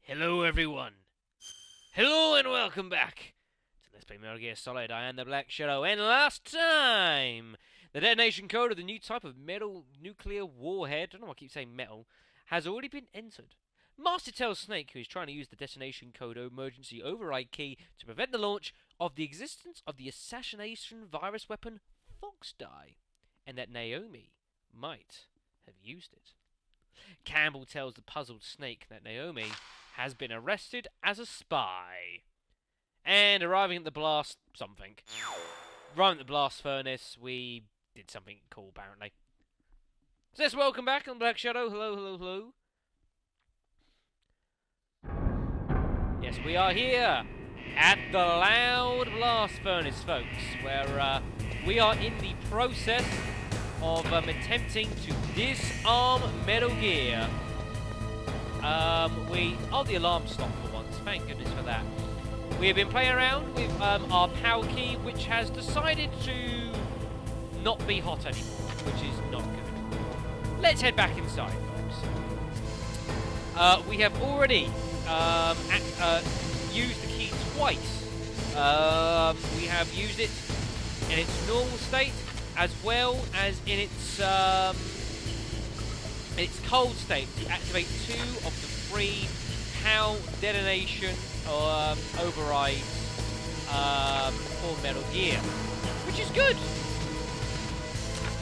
Hello everyone. Hello and welcome back to Let's Play Metal Gear Solid. I am the Black Shadow, and last time the detonation code of the new type of metal nuclear warhead, I don't know why I keep saying metal, has already been entered. Master tells Snake, who is trying to use the detonation code emergency override key to prevent the launch of the existence of the assassination virus weapon Foxdie, and that Naomi might have used it. Campbell tells the puzzled Snake that Naomi has been arrested as a spy. And arriving at the blast furnace, we did something cool apparently. So let's welcome back on Black Shadow. Hello, hello, hello. Yes, we are here at the Loud Blast Furnace, folks, where we are in the process of attempting to disarm Metal Gear. The alarm stopped for once, thank goodness for that. We have been playing around with our power key, which has decided to not be hot anymore, which is not good. Let's head back inside, folks. We have already used the key twice. We have used it in its normal state, as well as in its cold state to activate 2 of the 3 PAL detonation overrides for Metal Gear, which is good.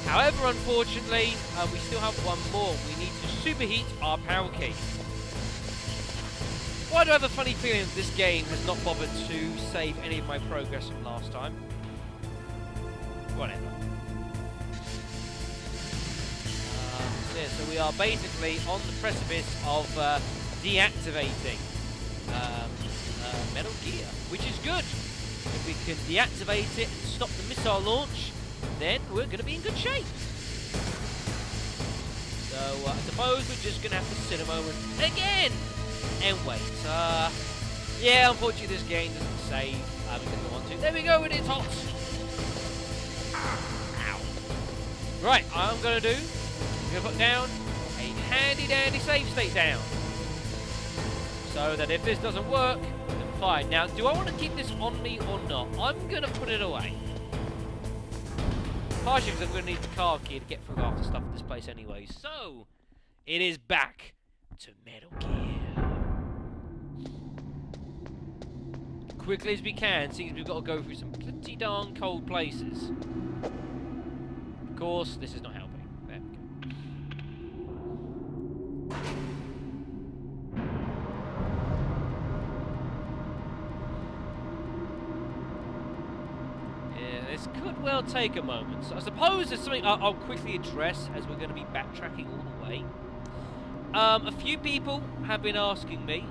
However, unfortunately, we still have one more. We need to superheat our power key. Why do I have a funny feeling that this game has not bothered to save any of my progress from last time? Whatever. So we are basically on the precipice of deactivating Metal Gear, which is good. If we can deactivate it and stop the missile launch, then we're going to be in good shape. So I suppose we're just going to have to sit a moment again and wait. Yeah, unfortunately this game doesn't save because I want to. There we go, it's hot. Ow. Right, I'm going to do... I'm going to put down a handy-dandy save state down. So that if this doesn't work, then fine. Now, do I want to keep this on me or not? I'm going to put it away. Partially because I'm going to need the car key to get through half the stuff in this place anyway. So, it is back to Metal Gear. Quickly as we can, since we've got to go through some pretty darn cold places. Of course, this is not helping. There we go. This could well take a moment. So I suppose there's something I'll quickly address as we're going to be backtracking all the way. A few people have been asking me,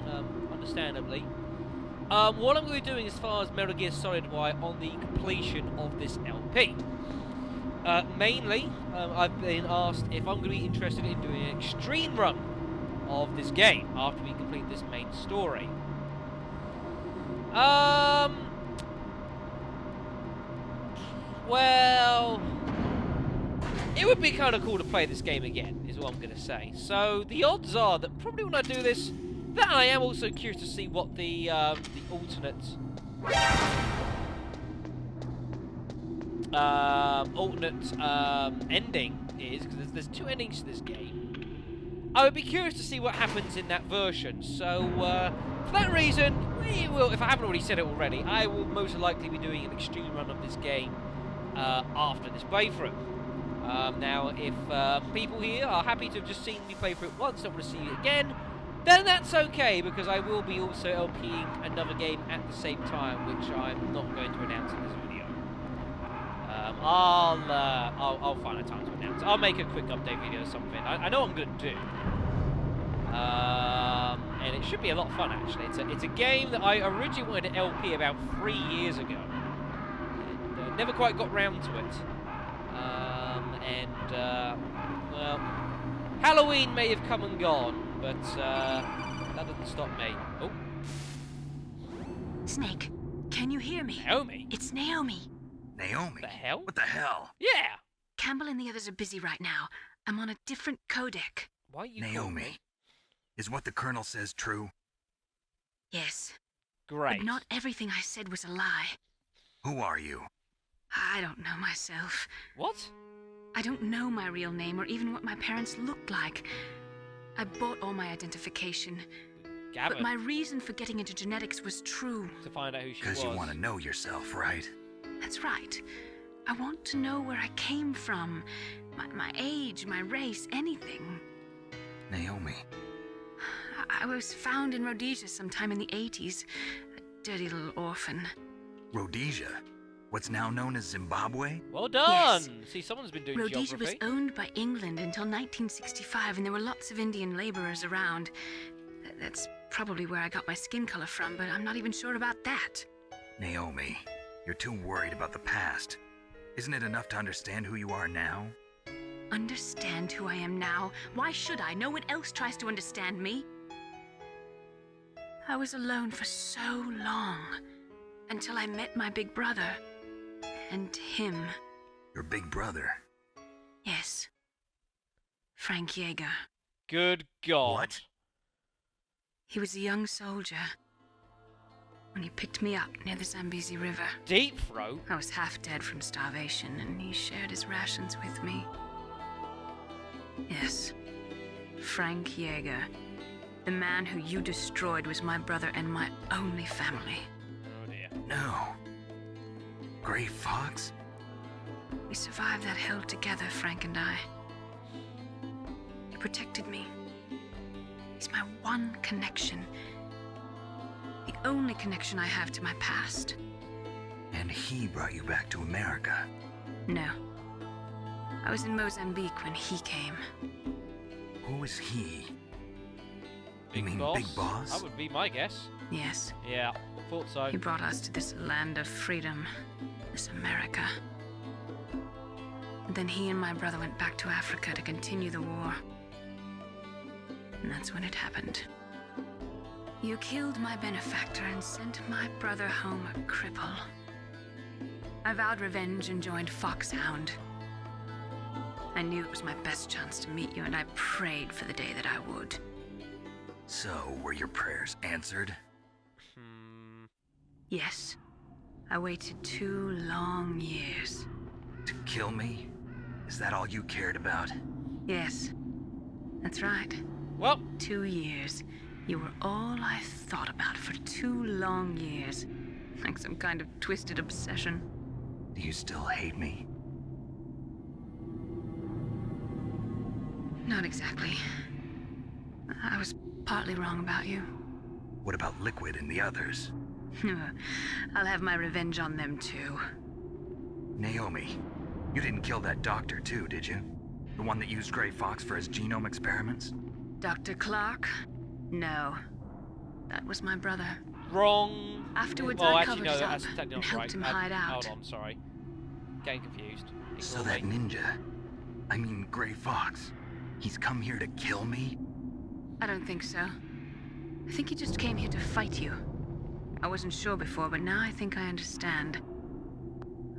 understandably, what I'm going to be doing as far as Metal Gear Solid Y on the completion of this LP. Mainly, I've been asked if I'm going to be interested in doing an extreme run of this game after we complete this main story. Well, it would be kind of cool to play this game again, is what I'm going to say. So, the odds are that probably when I do this, that I am also curious to see what the alternate ending is, because there's 2 endings to this game. I would be curious to see what happens in that version. So, for that reason, we will, if I haven't already said it already, I will most likely be doing an extreme run of this game after this playthrough. Now, if people here are happy to have just seen me play through it once, don't want to see it again, then that's okay, because I will be also LPing another game at the same time, which I'm not going to announce in this video. I'll find a time to announce. I'll make a quick update video or something. I know what I'm going to do. And it should be a lot of fun, actually. It's a game that I originally wanted to LP about 3 years ago. And never quite got round to it. Well, Halloween may have come and gone, but that doesn't stop me. Oh. Snake, can you hear me? Naomi? It's Naomi. Naomi? The hell? What the hell? Yeah! Campbell and the others are busy right now. I'm on a different codec. Why are you Naomi, is what the Colonel says true? Yes. Great. But not everything I said was a lie. Who are you? I don't know myself. What? I don't know my real name or even what my parents looked like. I bought all my identification. Gavin. But my reason for getting into genetics was true. To find out who she was. Because you want to know yourself, right? That's right. I want to know where I came from. My age, my race, anything. Naomi. I was found in Rhodesia sometime in the 80s. A dirty little orphan. Rhodesia? What's now known as Zimbabwe? Well done! Yes. See, someone's been doing Rhodesia geography. was owned by England until 1965, and there were lots of Indian laborers around. That's probably where I got my skin color from, but I'm not even sure about that. Naomi, you're too worried about the past. Isn't it enough to understand who you are now? Understand who I am now? Why should I? No one else tries to understand me. I was alone for so long, until I met my big brother. And him. Your big brother. Yes. Frank Yeager. Good God. What? He was a young soldier when he picked me up near the Zambezi River. Deep throat? I was half dead from starvation, and he shared his rations with me. Yes. Frank Yeager. The man who you destroyed was my brother and my only family. Oh dear. No. Gray Fox? We survived that hell together, Frank and I. He protected me. He's my one connection. The only connection I have to my past. And he brought you back to America. No. I was in Mozambique when he came. Who is he? Big mean boss? Big Boss? That would be my guess. Yes. Yeah, thought so. He brought us to this land of freedom. This America. And then he and my brother went back to Africa to continue the war. And that's when it happened. You killed my benefactor and sent my brother home a cripple. I vowed revenge and joined Foxhound. I knew it was my best chance to meet you, and I prayed for the day that I would. So, were your prayers answered? Yes. I waited 2 long years. To kill me? Is that all you cared about? Yes. That's right. Well, 2 years. You were all I thought about for 2 long years. Like some kind of twisted obsession. Do you still hate me? Not exactly. I was partly wrong about you. What about Liquid and the others? I'll have my revenge on them too. Naomi, you didn't kill that doctor too, did you? The one that used Gray Fox for his genome experiments? Dr. Clark? No. That was my brother. wrong. Afterwards, well, I actually, covered no, us up that's technically and not helped right. him hide out. Hold on, sorry. Getting confused. So Ignore that me. ninja, I mean Gray Fox, he's come here to kill me? I don't think so. I think he just came here to fight you. I wasn't sure before, but now I think I understand.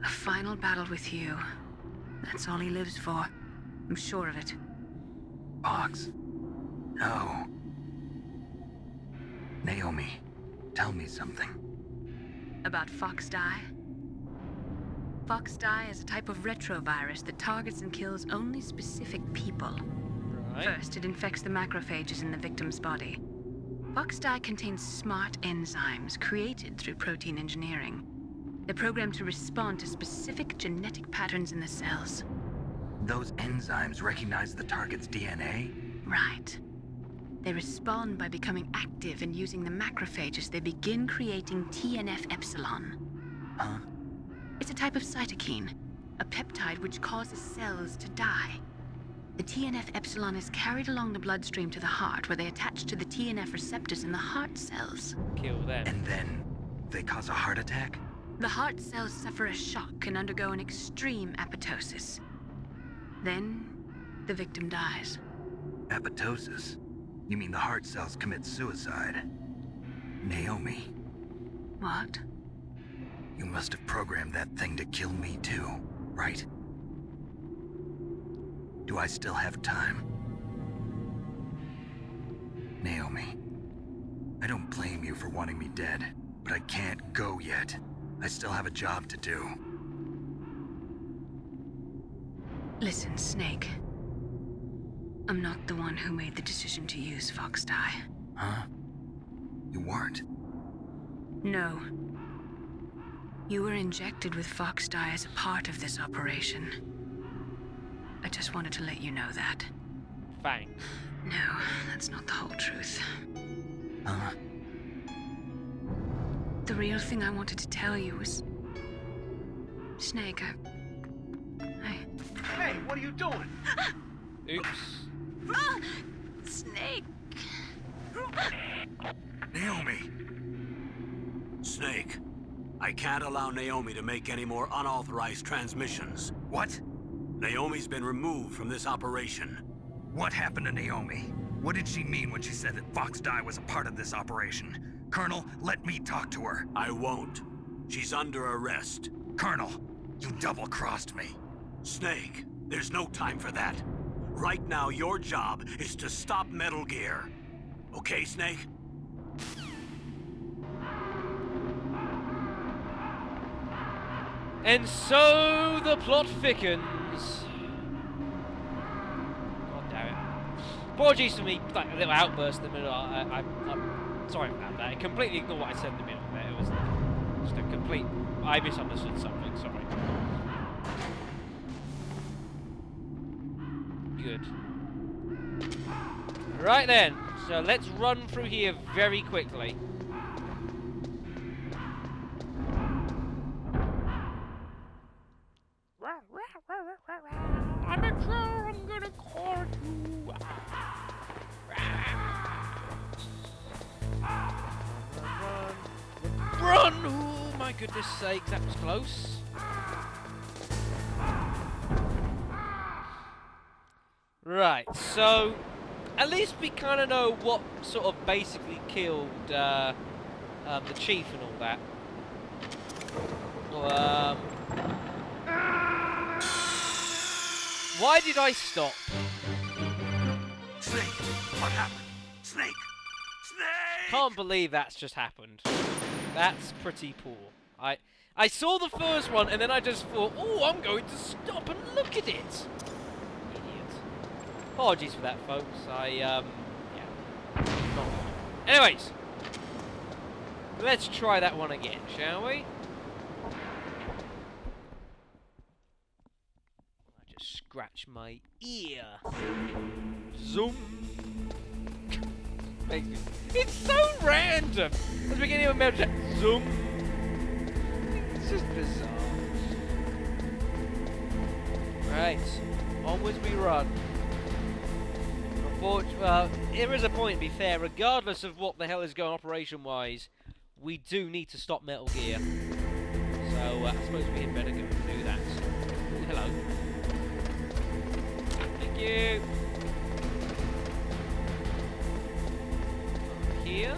A final battle with you. That's all he lives for. I'm sure of it. Fox? No. Naomi, tell me something. About Fox Die? Fox Die is a type of retrovirus that targets and kills only specific people. Right. First, it infects the macrophages in the victim's body. Fox Die contains smart enzymes created through protein engineering. They're programmed to respond to specific genetic patterns in the cells. Those enzymes recognize the target's DNA? Right. They respond by becoming active and using the macrophages. They begin creating TNF-epsilon. Huh? It's a type of cytokine, a peptide which causes cells to die. The TNF-epsilon is carried along the bloodstream to the heart, where they attach to the TNF receptors in the heart cells. Kill them. And then, they cause a heart attack? The heart cells suffer a shock and undergo an extreme apoptosis. Then, the victim dies. Apoptosis? You mean the heart cells commit suicide? Naomi, What? you must have programmed that thing to kill me too, right? Do I still have time? Naomi, I don't blame you for wanting me dead, but I can't go yet. I still have a job to do. Listen, Snake. I'm not the one who made the decision to use Fox dye. Huh? You weren't? No. You were injected with Fox dye as a part of this operation. I just wanted to let you know that. Thanks. No, that's not the whole truth. Huh? The real thing I wanted to tell you was... Snake, Hey, what are you doing? Oops. Snake! Naomi! Snake, I can't allow Naomi to make any more unauthorized transmissions. What? Naomi's been removed from this operation. What happened to Naomi? What did she mean when she said that Fox dye was a part of this operation? Colonel, let me talk to her. I won't. She's under arrest. Colonel, you double-crossed me. Snake, there's no time for that. Right now, your job is to stop Metal Gear. Okay, Snake? And so the plot thickens. God damn it. Apologies for me, like a little outburst in the middle. I'm sorry about that. I completely ignored what I said in the middle there. It was just a complete... I misunderstood something, sorry. Good. Right then, so let's run through here very quickly. I'm a crow, I'm gonna call you. Run! Oh my goodness sake, that was close. Right, so at least we kind of know what sort of basically killed the chief and all that. Why did I stop? Snake, what happened? Snake! Snake! Can't believe that's just happened. That's pretty poor. I saw the first one and then I just thought, oh, I'm going to stop and look at it. Idiot. Apologies for that, folks. Yeah. Not. Anyways, let's try that one again, shall we? I just scratch my ear. Zoom. It's so random. At the beginning of a Meddle, zoom. It's just bizarre. Right, onwards we run. Well, there is a point, to be fair, regardless of what the hell is going operation-wise, we do need to stop Metal Gear. So, I suppose we had better go and do that. Ooh, hello. Thank you. Up here.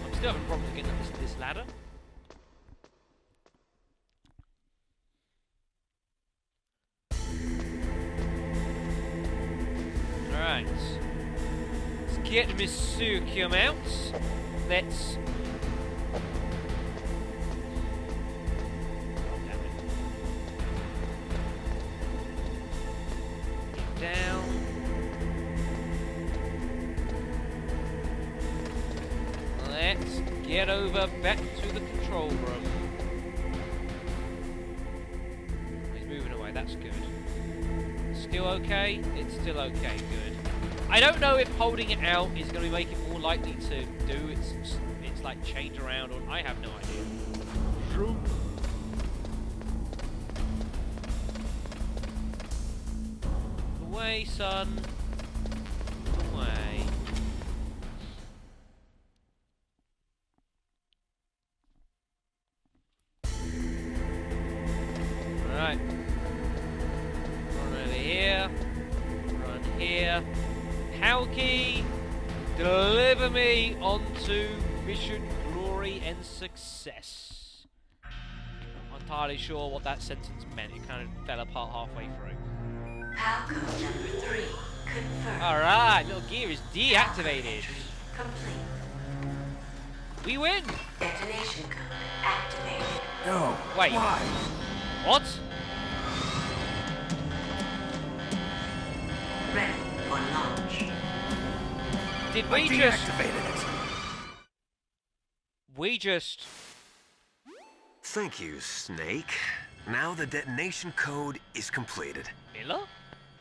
I'm still having problems getting up this ladder. Alright. Let's get Misukium out. Let's... Oh, damn it. Get down. Let's get over back to the control room. He's moving away, that's good. Still okay? It's still okay, good. I don't know if holding it out is going to make it more likely to do it's like change around, or I have no idea. True. Away, son. Away. Alright. Run over here. Run here. Palki, deliver me onto mission, glory, and success. I'm not entirely sure what that sentence meant. It kind of fell apart halfway through. Palco number 3 confirmed. Alright, little gear is deactivated. Complete. We win! Detonation code activated. No. Wait. Why? What? Ready for launch. Did I we just... deactivated it. We just... Thank you, Snake. Now the detonation code is completed. Miller?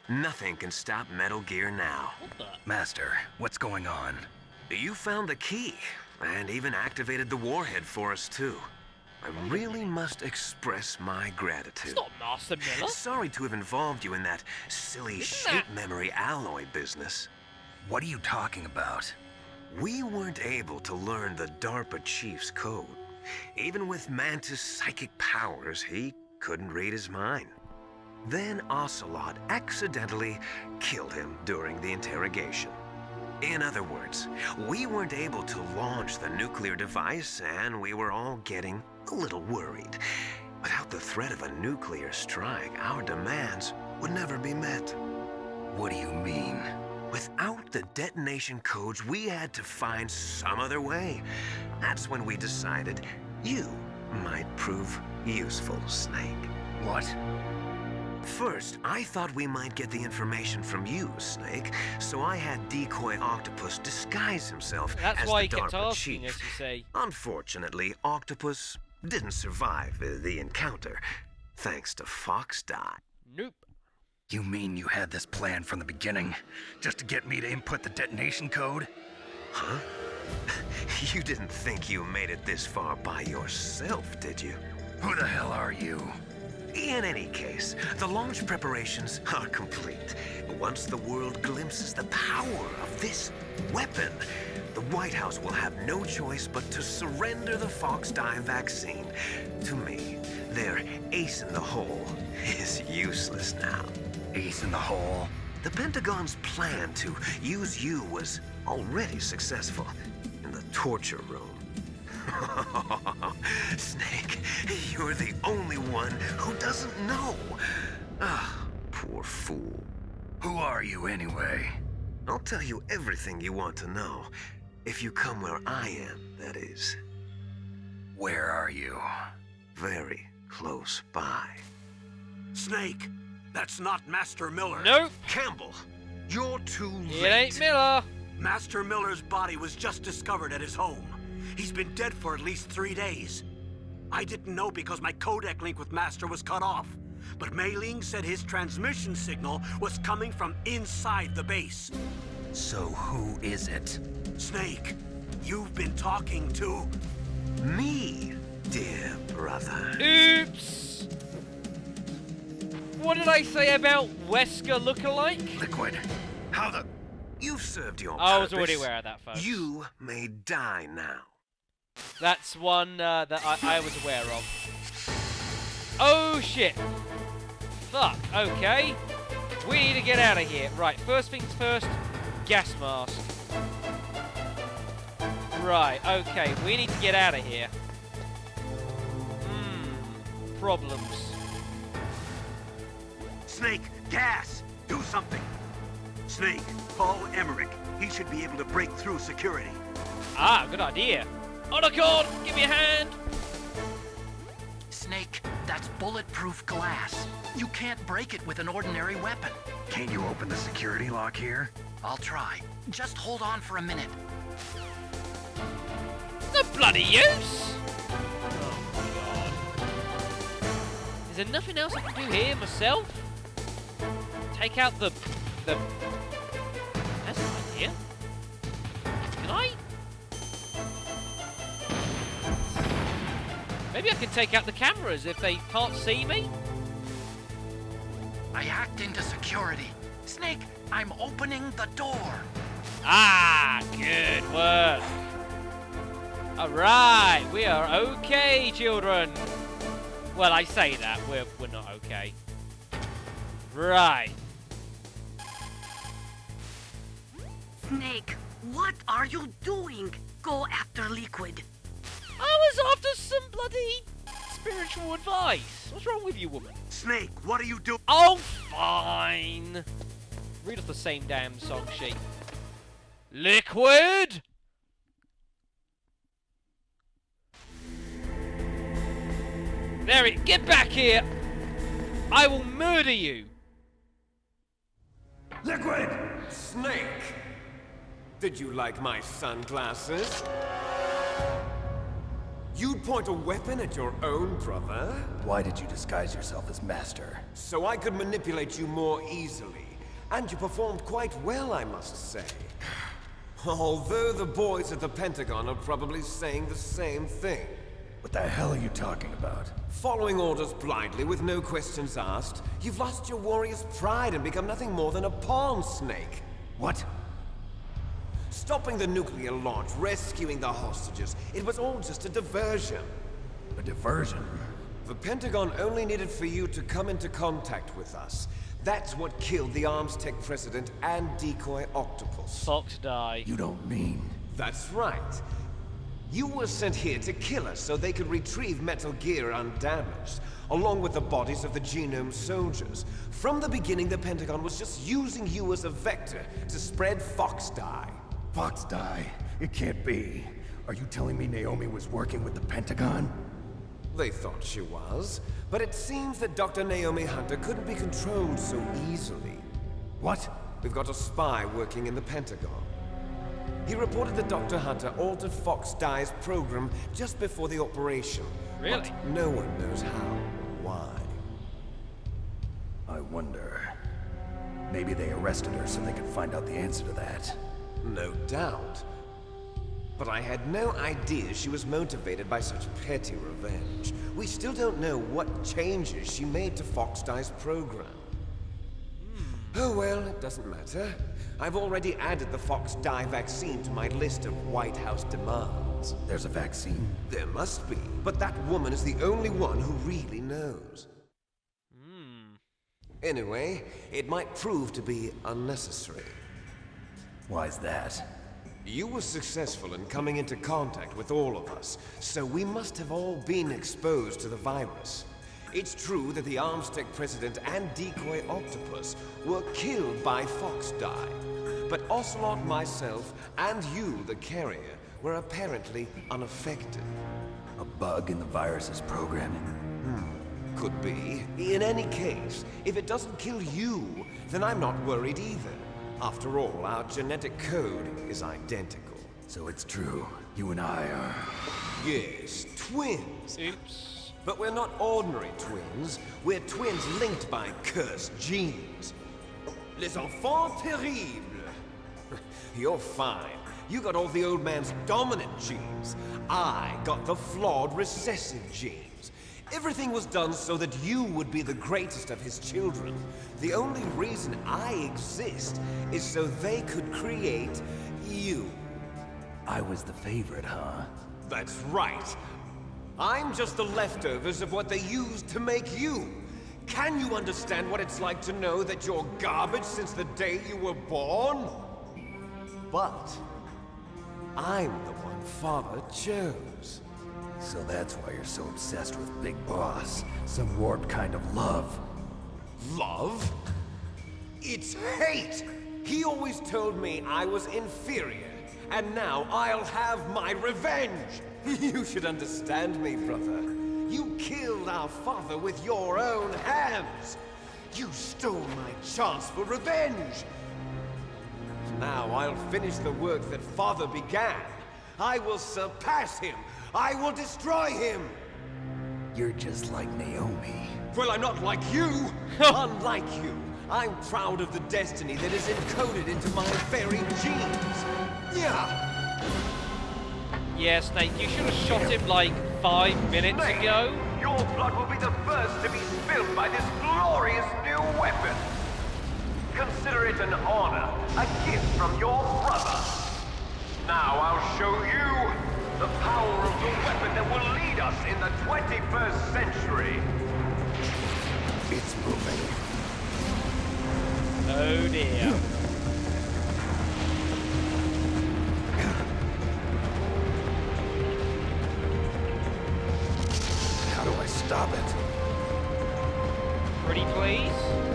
Nothing can stop Metal Gear now. What the... Master, what's going on? You found the key, and even activated the warhead for us, too. I really must express my It's gratitude. not Master Miller. Sorry to have involved you in that silly shape memory alloy business. What are you talking about? We weren't able to learn the DARPA chief's code. Even with Mantis' psychic powers, he couldn't read his mind. Then Ocelot accidentally killed him during the interrogation. In other words, we weren't able to launch the nuclear device, and we were all getting a little worried. Without the threat of a nuclear strike, our demands would never be met. What do you mean? Without the detonation codes, we had to find some other way. That's when we decided you might prove useful, Snake. What? First, I thought we might get the information from you, Snake, so I had Decoy Octopus disguise himself That's as why the he kept DARPA asking chief. us, you say. Unfortunately, Octopus didn't survive the encounter, thanks to Fox Die. Nope. You mean you had this plan from the beginning? Just to get me to input the detonation code? Huh? You didn't think you made it this far by yourself, did you? Who the hell are you? In any case, the launch preparations are complete. Once the world glimpses the power of this weapon, the White House will have no choice but to surrender the Fox Die vaccine. To me, their ace in the hole is useless now. Ace in the hole? The Pentagon's plan to use you was already successful in the torture room. Snake, you're the only one who doesn't know. Ah, poor fool. Who are you anyway? I'll tell you everything you want to know. If you come where I am, that is. Where are you? Very close by. Snake, that's not Master Miller. Nope. Campbell, you're too late. It ain't Miller. Master Miller's body was just discovered at his home. He's been dead for at least 3 days. I didn't know because my codec link with Master was cut off. But Mei Ling said his transmission signal was coming from inside the base. So who is it? Snake, you've been talking to... Me, dear brother. Oops. What did I say about Wesker lookalike? Liquid. How the... You've served your I was purpose. already aware of that, folks. You may die now. That's one that I was aware of. Oh, shit. Fuck, okay. We need to get out of here. Right, first things first, gas mask. Right, okay, we need to get out of here. Problems. Snake, gas! Do something! Snake, call Emmerich. He should be able to break through security. Ah, good idea. Otacon, give me a hand. Snake, that's bulletproof glass. You can't break it with an ordinary weapon. Can't you open the security lock here? I'll try. Just hold on for a minute. No bloody use! Oh my god. Is there nothing else I can do here myself? Take out the... That's an idea. Can I? Maybe I can take out the cameras if they can't see me? I hacked into security. Snake, I'm opening the door. Ah, good work. Alright, we are okay, children. Well, I say that, we're not okay. Right. Snake, what are you doing? Go after Liquid. I was after some bloody spiritual advice. What's wrong with you, woman? Snake, what are you doing? Oh, fine. Read off the same damn song sheet. Liquid! Get back here! I will murder you! Liquid! Snake! Did you like my sunglasses? You'd point a weapon at your own brother? Why did you disguise yourself as Master? So I could manipulate you more easily. And you performed quite well, I must say. Although the boys at the Pentagon are probably saying the same thing. What the hell are you talking about? Following orders blindly with no questions asked, you've lost your warrior's pride and become nothing more than a pawn, Snake. What? Stopping the nuclear launch, rescuing the hostages, it was all just a diversion. A diversion? The Pentagon only needed for you to come into contact with us. That's what killed the Arms Tech president and decoy octopus. Fox die. You don't mean... That's right. You were sent here to kill us so they could retrieve Metal Gear undamaged, along with the bodies of the Genome soldiers. From the beginning, the Pentagon was just using you as a vector to spread Fox die. Fox die? It can't be. Are you telling me Naomi was working with the Pentagon? They thought she was, but it seems that Dr. Naomi Hunter couldn't be controlled so easily. What? We've got a spy working in the Pentagon. He reported that Dr. Hunter altered Fox Die's program just before the operation. Really? But no one knows how or why. I wonder... Maybe they arrested her so they could find out the answer to that. No doubt. But I had no idea she was motivated by such petty revenge. We still don't know what changes she made to Fox Die's program. Oh well, it doesn't matter. I've already added the Fox Die vaccine to my list of White House demands. There's a vaccine? There must be, but that woman is the only one who really knows. Anyway, it might prove to be unnecessary. Why's that? You were successful in coming into contact with all of us, so we must have all been exposed to the virus. It's true that the Arms Tech president and decoy octopus were killed by Fox Die, but Ocelot, myself, and you, the carrier, were apparently unaffected. A bug in the virus's programming? Could be. In any case, if it doesn't kill you, then I'm not worried either. After all, our genetic code is identical. So it's true. You and I are... Yes, twins. Oops. But we're not ordinary twins. We're twins linked by cursed genes. Les enfants terribles. You're fine. You got all the old man's dominant genes. I got the flawed recessive genes. Everything was done so that you would be the greatest of his children. The only reason I exist is so they could create you. I was the favorite, huh? That's right. I'm just the leftovers of what they used to make you. Can you understand what it's like to know that you're garbage since the day you were born? But I'm the one Father chose. So that's why you're so obsessed with Big Boss. Some warped kind of love. Love? It's hate! He always told me I was inferior, and now I'll have my revenge! You should understand me, brother. You killed our father with your own hands! You stole my chance for revenge! Now I'll finish the work that Father began. I will surpass him! I will destroy him! You're just like Naomi. Well, I'm not like you! Unlike you, I'm proud of the destiny that is encoded into my very genes! Yeah! Yeah, Snake, you should have shot him like 5 minutes ago. Your blood will be the first to be spilled by this glorious new weapon! Consider it an honor, a gift from your brother! Now I'll show you the power of the weapon that will lead us in the 21st century! It's moving. Oh dear. How do I stop it? Pretty please?